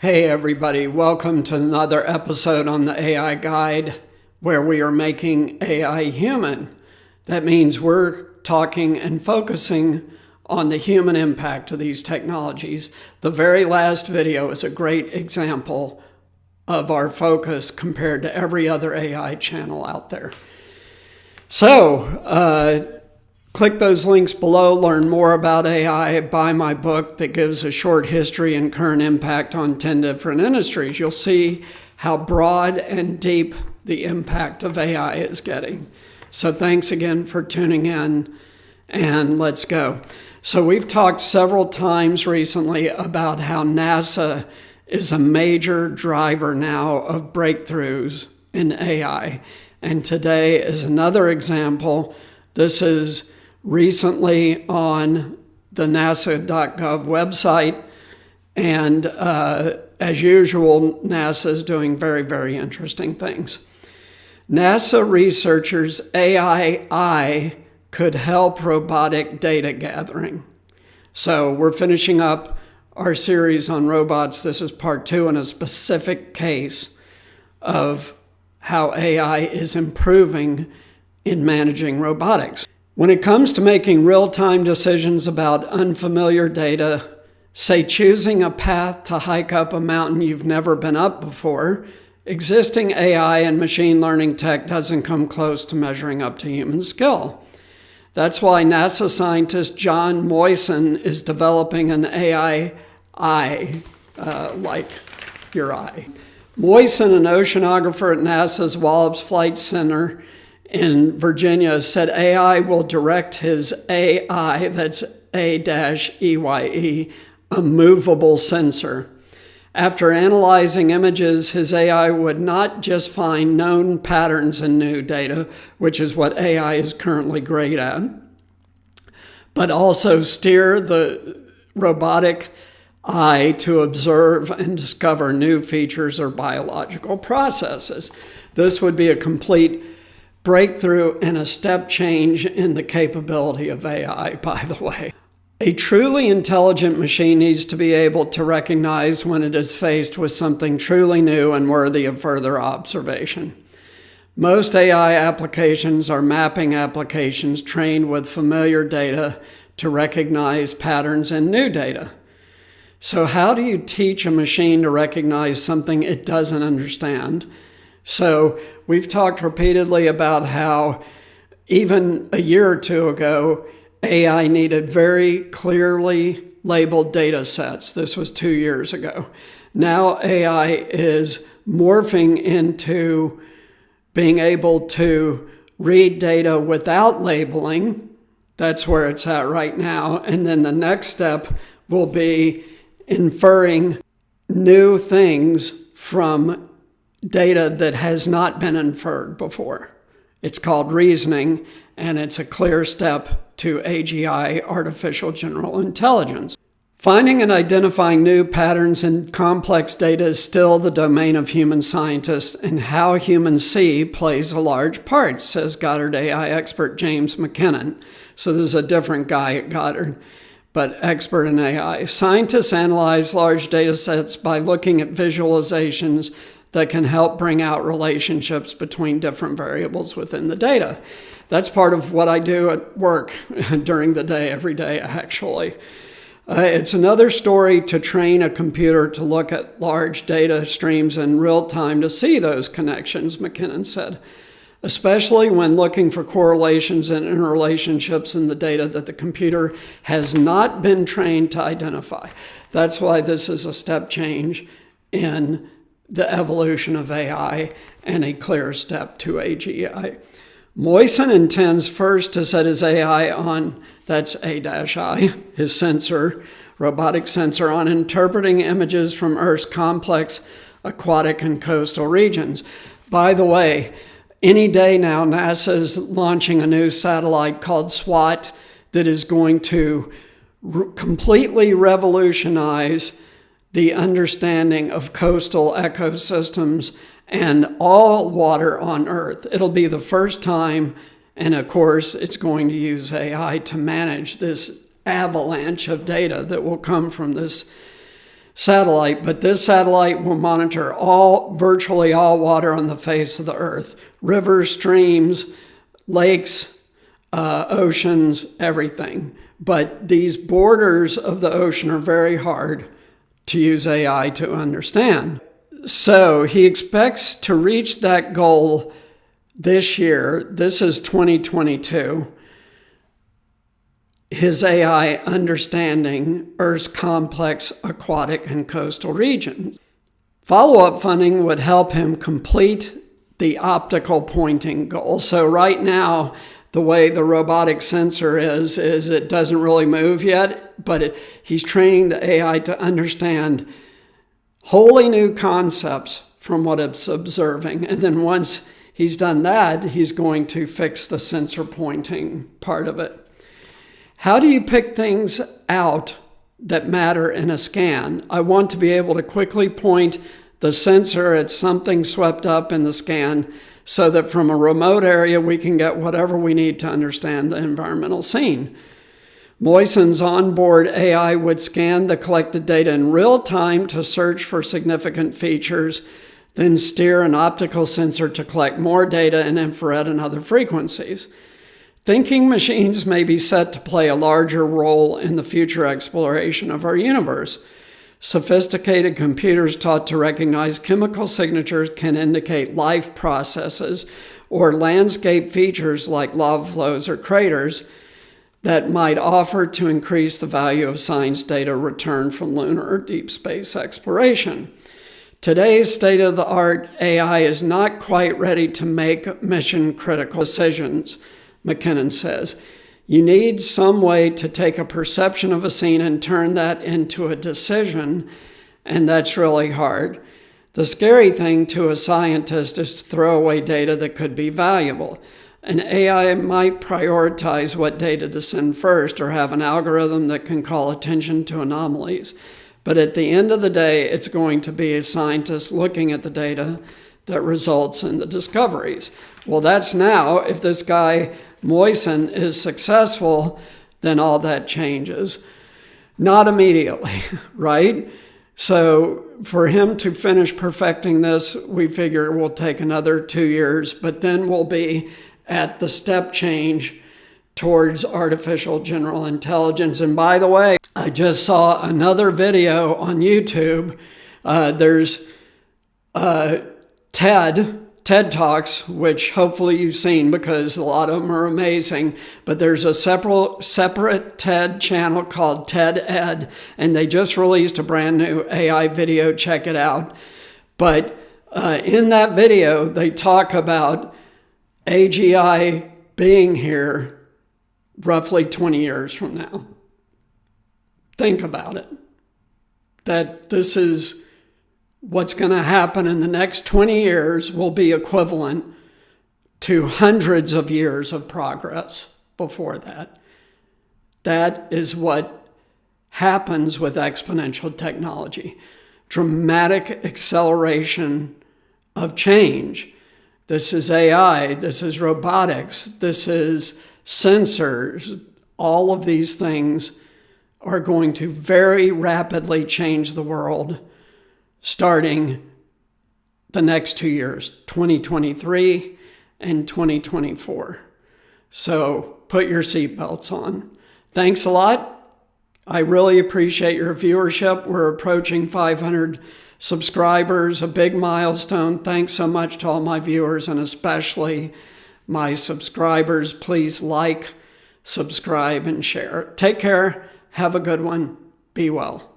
Hey everybody, welcome to another episode on the AI Guide where we are making AI human. That means we're talking and focusing on the human impact of these technologies. The very last video is a great example of our focus compared to every other AI channel out there. So, click those links below, learn more about AI, buy my book that gives a short history and current impact on 10 different industries. You'll see how broad and deep the impact of AI is getting. So thanks again for tuning in, and let's go. So we've talked several times recently about how NASA is a major driver now of breakthroughs in AI. And today is another example. This is recently on the nasa.gov website, and as usual, NASA is doing very, very interesting things. NASA researchers' AI could help robotic data gathering. So we're finishing up our series on robots. This is part 2 in a specific case of how AI is improving in managing robotics. When it comes to making real-time decisions about unfamiliar data, say choosing a path to hike up a mountain you've never been up before, existing AI and machine learning tech doesn't come close to measuring up to human skill. That's why NASA scientist John Moisen is developing an AI eye, like your eye. Moisen, an oceanographer at NASA's Wallops Flight Center in Virginia, said AI will direct his AI, that's A-EYE, a movable sensor. After analyzing images, his AI would not just find known patterns in new data, which is what AI is currently great at, but also steer the robotic eye to observe and discover new features or biological processes. This would be a complete breakthrough and a step change in the capability of AI, by the way. A truly intelligent machine needs to be able to recognize when it is faced with something truly new and worthy of further observation. Most AI applications are mapping applications trained with familiar data to recognize patterns in new data. So how do you teach a machine to recognize something it doesn't understand? So we've talked repeatedly about how even a year or two ago, AI needed very clearly labeled data sets. This was 2 years ago. Now AI is morphing into being able to read data without labeling. That's where it's at right now. And then the next step will be inferring new things from data that has not been inferred before. It's called reasoning, and it's a clear step to AGI, artificial general intelligence. Finding and identifying new patterns in complex data is still the domain of human scientists, and how humans see plays a large part, says Goddard AI expert James McKinnon. So this is a different guy at Goddard, but expert in AI. Scientists analyze large data sets by looking at visualizations that can help bring out relationships between different variables within the data. That's part of what I do at work during the day, every day, actually. It's another story to train a computer to look at large data streams in real time to see those connections, McKinnon said, especially when looking for correlations and interrelationships in the data that the computer has not been trained to identify. That's why this is a step change in the evolution of AI and a clear step to AGI. Moisen intends first to set his AI on, that's A-I, his sensor, robotic sensor, on interpreting images from Earth's complex aquatic and coastal regions. By the way, any day now, NASA is launching a new satellite called SWAT that is going to completely revolutionize the understanding of coastal ecosystems and all water on Earth. It'll be the first time, and of course, it's going to use AI to manage this avalanche of data that will come from this satellite, but this satellite will monitor virtually all water on the face of the earth. Rivers, streams, lakes, oceans, everything. But these borders of the ocean are very hard to use AI to understand. So he expects to reach that goal this year. This is 2022. His AI understanding Earth's complex aquatic and coastal regions. Follow-up funding would help him complete the optical pointing goal. So right now, the way the robotic sensor is it doesn't really move yet, but he's training the AI to understand wholly new concepts from what it's observing. And then once he's done that, he's going to fix the sensor pointing part of it. How do you pick things out that matter in a scan? I want to be able to quickly point the sensor at something swept up in the scan so that from a remote area we can get whatever we need to understand the environmental scene. Moisen's onboard AI would scan the collected data in real time to search for significant features, then steer an optical sensor to collect more data in infrared and other frequencies. Thinking machines may be set to play a larger role in the future exploration of our universe. Sophisticated computers taught to recognize chemical signatures can indicate life processes or landscape features like lava flows or craters that might offer to increase the value of science data returned from lunar or deep space exploration. Today's state-of-the-art AI is not quite ready to make mission-critical decisions, McKinnon says. You need some way to take a perception of a scene and turn that into a decision, and that's really hard. The scary thing to a scientist is to throw away data that could be valuable. An AI might prioritize what data to send first or have an algorithm that can call attention to anomalies. But at the end of the day, it's going to be a scientist looking at the data that results in the discoveries. Well, that's now. If this guy Moisen is successful, then all that changes. Not immediately, right? So for him to finish perfecting this, we figure it will take another 2 years, but then we'll be at the step change towards artificial general intelligence. And by the way, I just saw another video on YouTube. There's TED Talks, which hopefully you've seen because a lot of them are amazing, but there's a separate TED channel called TED Ed, and they just released a brand new AI video. Check it out. But in that video, they talk about AGI being here roughly 20 years from now. Think about it. That this is what's going to happen in the next 20 years will be equivalent to hundreds of years of progress before that. That is what happens with exponential technology. Dramatic acceleration of change. This is AI, this is robotics, this is sensors. All of these things are going to very rapidly change the world starting the next 2 years, 2023 and 2024. So put your seatbelts on. Thanks a lot. I really appreciate your viewership. We're approaching 500 subscribers, a big milestone. Thanks so much to all my viewers and especially my subscribers. Please like, subscribe, and share. Take care. Have a good one. Be well.